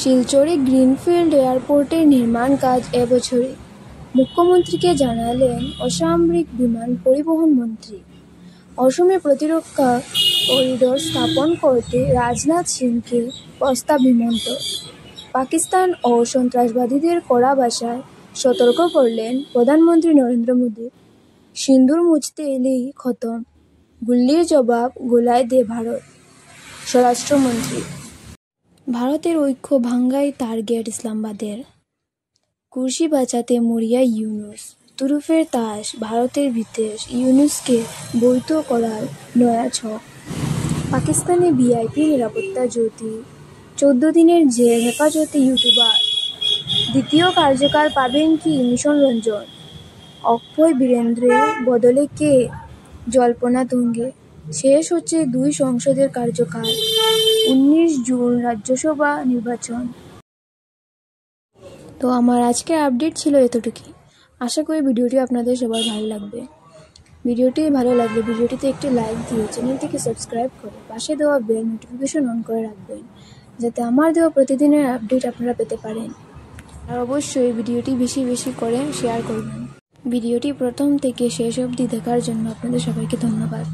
শিলচরে greenfield এয়ারপোর্টের নির্মাণ কাজ এবছরই, মুখ্যমন্ত্রীকে জানালেন অসামরিক বিমান পরিবহন মন্ত্রী। অসমে প্রতিরক্ষা করিডোর স্থাপন করতে রাজনাথ সিংকে প্রস্তাব হিমন্ত। পাকিস্তান ও সন্ত্রাসবাদীদের কড়া ভাষায় সতর্ক করলেন প্রধানমন্ত্রী নরেন্দ্র মোদী। সিন্দুর মুছতে এলেই খতম, গুল্লির জবাব গোলায় দে ভারত। স্বরাষ্ট্রমন্ত্রী। ভারতের ঐক্য ভাঙ্গাই টার্গেট ইসলামাবাদের। কুর্সি বাঁচাতে মরিয়া ইউনূস। তুরুপের তাস, ভারতের বিদেশ ইউনূসকে বৈধ করার নয়া ছক। পাকিস্তানে ভিআইপি নিরাপত্তা জ্যোতি, 14 দিনের জেল হেফাজতে ইউটিউবার। দ্বিতীয় কার্যকাল পাবেন কি মিশন রঞ্জন? অক্ষয় বীরেন্দ্রের বদলে কে? জল্পনা তুঙ্গে। শেষ হচ্ছে 2 সংসদের কার্যকাল, 19 জুন রাজ্যসভা নির্বাচন। তো আমার আজকের আপডেট ছিল এতটুকুই। আশা করি ভিডিওটি আপনাদের সবার ভালো লাগবে। ভিডিওটি ভালো লাগলে ভিডিওটিতে একটি লাইক দিয়ে চ্যানেলটিকে সাবস্ক্রাইব করে পাশে দেওয়া বেল নোটিফিকেশন অন করে রাখবেন, যাতে আমার দেওয়া প্রতিদিনের আপডেট আপনারা পেতে পারেন। আর অবশ্যই ভিডিওটি বেশি বেশি করে শেয়ার করবেন। ভিডিওটি প্রথম থেকে শেষ অবধি দেখার জন্য আপনাদের সবাইকে ধন্যবাদ।